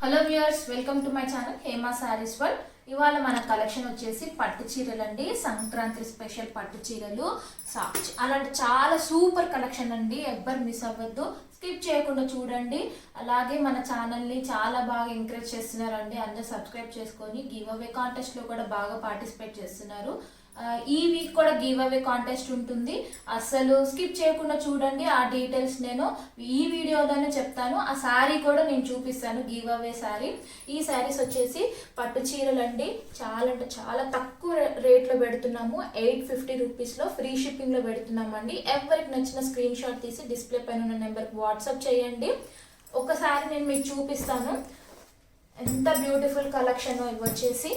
Hello viewers, welcome to my channel Hema saris world. ఇవాళ మన collection వచ్చేసి పట్టు చీరలు అండి. సంక్రాంతి స్పెషల్ పట్టు చీరలు. అలాంటి చాలా సూపర్ కలెక్షన్ అండి. ఎవ్వరు మిస్ అవ్వద్దు, స్కిప్ చేయకుండా చూడండి. అలాగే మన ఛానల్ని చాలా బాగా ఎంకరేజ్ చేస్తున్నారండి. అందరూ సబ్స్క్రైబ్ చేసుకొని గివ్ అవే కాంటెస్ట్లో కూడా బాగా పార్టిసిపేట్ చేస్తున్నారు. ఈ వీక్ కూడా గివ్ అవే కాంటెస్ట్ ఉంటుంది. అసలు స్కిప్ చేయకుండా చూడండి. ఆ డీటెయిల్స్ నేను ఈ వీడియోలోనే చెప్తాను. ఆ శారీ కూడా నేను చూపిస్తాను, గివ్ అవే శారీ. ఈ శారీస్ వచ్చేసి పట్టు చీరలు అండి. చాలా అంటే చాలా తక్కువ రేట్లో పెడుతున్నాము. 850 రూపీస్లో ఫ్రీ షిప్పింగ్లో పెడుతున్నామండి. ఎవరికి నచ్చిన స్క్రీన్ షాట్ తీసి డిస్ప్లే పైన ఉన్న నెంబర్కి వాట్సాప్ చేయండి. ఒకసారి నేను మీకు చూపిస్తాను ఎంత బ్యూటిఫుల్ కలెక్షన్. ఇవి వచ్చేసి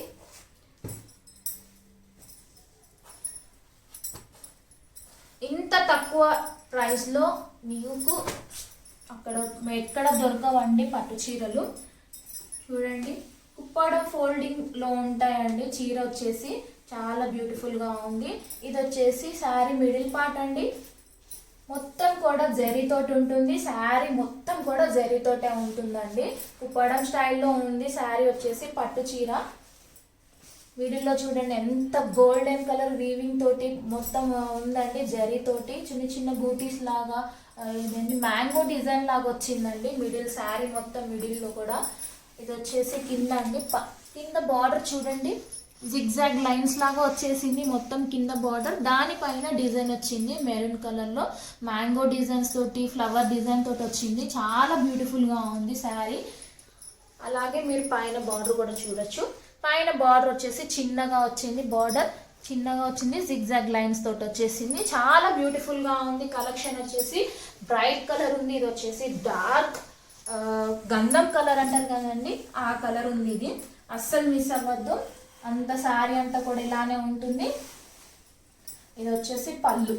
ఇంత తక్కువ ప్రైస్లో మీకు ఎక్కడ దొరకవండి పట్టు చీరలు. చూడండి, కుప్పాడ ఫోల్డింగ్లో ఉంటాయండి. చీర వచ్చేసి చాలా బ్యూటిఫుల్గా ఉంది. ఇది వచ్చేసి శారీ మిడిల్ పార్ట్ అండి. మొత్తం కూడా జరీతోటి ఉంటుంది. శారీ మొత్తం కూడా జరీతోటే ఉంటుందండి. కుప్పాడం స్టైల్లో ఉంది. శారీ వచ్చేసి పట్టు చీర. మిడిల్లో చూడండి ఎంత గోల్డెన్ కలర్ వీవింగ్ తోటి మొత్తం ఉందండి. జరీ తోటి చిన్న చిన్న బూటీస్ లాగా ఇదండి మ్యాంగో డిజైన్ లాగా వచ్చిందండి మిడిల్ శారీ మొత్తం. మిడిల్లో కూడా ఇది వచ్చేసి కింద అండి. కింద బార్డర్ చూడండి, జిగ్జాగ్ లైన్స్ లాగా వచ్చేసింది మొత్తం కింద బార్డర్. దానిపైన డిజైన్ వచ్చింది మెరూన్ కలర్లో మ్యాంగో డిజైన్స్ తోటి, ఫ్లవర్ డిజైన్ తోటి వచ్చింది. చాలా బ్యూటిఫుల్గా ఉంది శారీ. అలాగే మీరు పైన బార్డర్ కూడా చూడొచ్చు. పైన బార్డర్ వచ్చేసి చిన్నగా వచ్చింది. బార్డర్ చిన్నగా వచ్చింది, జిగ్జాగ్ లైన్స్ తోటి వచ్చేసింది. చాలా బ్యూటిఫుల్గా ఉంది. కలెక్షన్ వచ్చేసి బ్రైట్ కలర్ ఉంది. ఇది వచ్చేసి డార్క్ గంధం కలర్ అంటారు కదండి, ఆ కలర్ ఉంది. ఇది అస్సలు మిస్ అవ్వద్దు. అంత శారీ అంతా కూడా ఇలానే ఉంటుంది. ఇది వచ్చేసి పళ్ళు.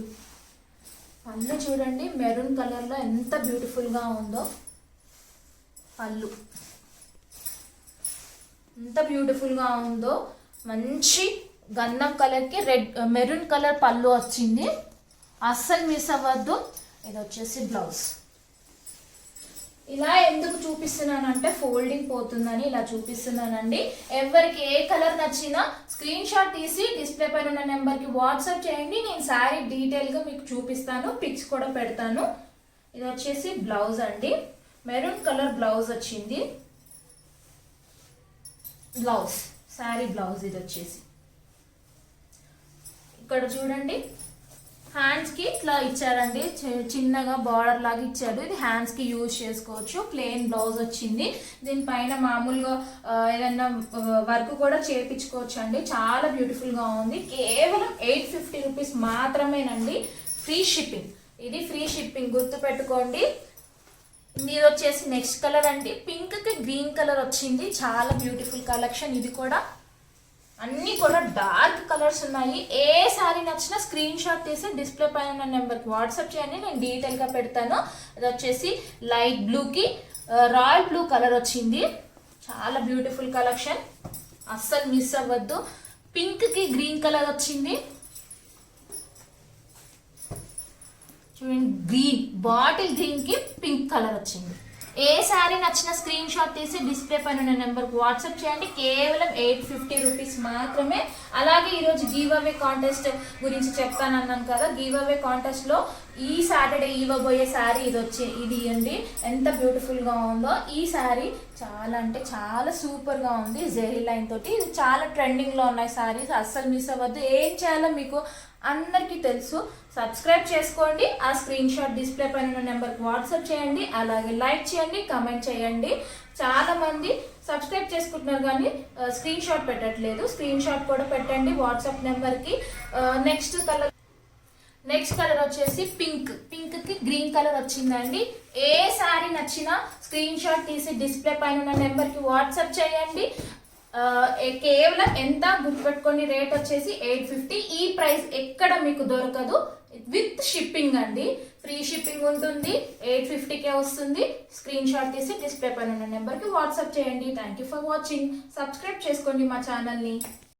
పళ్ళు చూడండి మెరూన్ కలర్లో ఎంత బ్యూటిఫుల్గా ఉందో. పళ్ళు ఎంత బ్యూటిఫుల్గా ఉందో. మంచి గంధం కలర్కి మెరూన్ కలర్ పళ్ళు వచ్చింది. అస్సలు మిస్ అవ్వద్దు. ఇది వచ్చేసి బ్లౌజ్. ఇలా ఎందుకు చూపిస్తున్నానంటే ఫోల్డింగ్ పోతుందని ఇలా చూపిస్తున్నానండి. ఎవరికి ఏ కలర్ నచ్చినా స్క్రీన్ షాట్ తీసి డిస్ప్లే పైన ఉన్న నెంబర్కి వాట్సాప్ చేయండి. నేను శారీ డీటెయిల్గా మీకు చూపిస్తాను, పిక్స్ కూడా పెడతాను. ఇది వచ్చేసి బ్లౌజ్ అండి. మెరూన్ కలర్ బ్లౌజ్ వచ్చింది. Blouse sari blouse. ఇది వచ్చేసి ఇక్కడ చూడండి హ్యాండ్స్కి ఇట్లా ఇచ్చారండి, చిన్నగా బార్డర్ లాగా ఇచ్చాడు. ఇది హ్యాండ్స్కి యూజ్ చేసుకోవచ్చు. ప్లెయిన్ బ్లౌజ్ వచ్చింది. దీనిపైన మామూలుగా ఏదైనా వర్క్ కూడా చేయించుకోవచ్చు అండి. చాలా బ్యూటిఫుల్గా ఉంది. కేవలం 850 రూపీస్ మాత్రమేనండి. Free shipping. ఇది ఫ్రీ షిప్పింగ్, గుర్తుపెట్టుకోండి. ఇది వచ్చేసి నెక్స్ట్ కలర్ అండి. పింక్కి గ్రీన్ కలర్ వచ్చింది. చాలా బ్యూటిఫుల్ కలెక్షన్. ఇది కూడా అన్నీ కూడా డార్క్ కలర్స్ ఉన్నాయి. ఏ శారీ నచ్చినా స్క్రీన్ షాట్ తీసి డిస్ప్లే పైన ఉన్న నెంబర్కి వాట్సాప్ చేయండి, నేను డీటెయిల్గా పెడతాను. ఇది వచ్చేసి లైట్ బ్లూకి రాయల్ బ్లూ కలర్ వచ్చింది. చాలా బ్యూటిఫుల్ కలెక్షన్, అస్సలు మిస్ అవ్వద్దు. పింక్కి గ్రీన్ కలర్ వచ్చింది. చూడండి, గ్రీన్ బాటిల్ గ్రీన్కి పింక్ కలర్ వచ్చింది. ఏ శారీ నచ్చిన స్క్రీన్ షాట్ తీసి డిస్ప్లే పైన ఉన్న నెంబర్కి వాట్సాప్ చేయండి. కేవలం 850 రూపీస్ మాత్రమే. అలాగే ఈరోజు గివ్ అవే కాంటెస్ట్ గురించి చెప్తానన్నాను కదా. గివ్ అవే కాంటెస్ట్లో ఈ సాటర్డే ఇవ్వబోయే శారీ ఇది అండి. ఎంత బ్యూటిఫుల్గా ఉందో ఈ శారీ. చాలా అంటే చాలా సూపర్గా ఉంది. జెరీ లైన్ తోటి. ఇది చాలా ట్రెండింగ్లో ఉన్నాయి శారీస్. అస్సలు మిస్ అవ్వద్దు. ఏం చేయాలో మీకు అందరికీ తెలుసు. సబ్స్క్రైబ్ చేసుకోండి. ఆ స్క్రీన్ షాట్ డిస్ప్లే పైన ఉన్న నెంబర్కి వాట్సాప్ చేయండి. అలాగే లైక్ చేయండి, కమెంట్ చేయండి. చాలామంది సబ్స్క్రైబ్ చేసుకుంటున్నారు కానీ స్క్రీన్ షాట్ పెట్టట్లేదు. స్క్రీన్ షాట్ కూడా పెట్టండి వాట్సాప్ నెంబర్కి. నెక్స్ట్ కలర్ వచ్చేసి పింక్కి గ్రీన్ కలర్ వచ్చిందండి. ఏ శారీ నచ్చినా స్క్రీన్ షాట్ తీసి డిస్ప్లే పైన ఉన్న నెంబర్కి వాట్సాప్ చేయండి. కేవలం ఎంత గుర్తుపెట్టుకొని రేట్ వచ్చేసి 850. ఈ ప్రైస్ ఎక్కడ మీకు దొరకదు. విత్ షిప్పింగ్ అండి. ఫ్రీ షిప్పింగ్ ఉంటుంది. 850కే వస్తుంది. స్క్రీన్ షాట్ తీసి డిస్ప్లే పైన ఉన్న నెంబర్కి వాట్సాప్ చేయండి. Thank you for watching. Subscribe చేసుకోండి మా ఛానల్ని.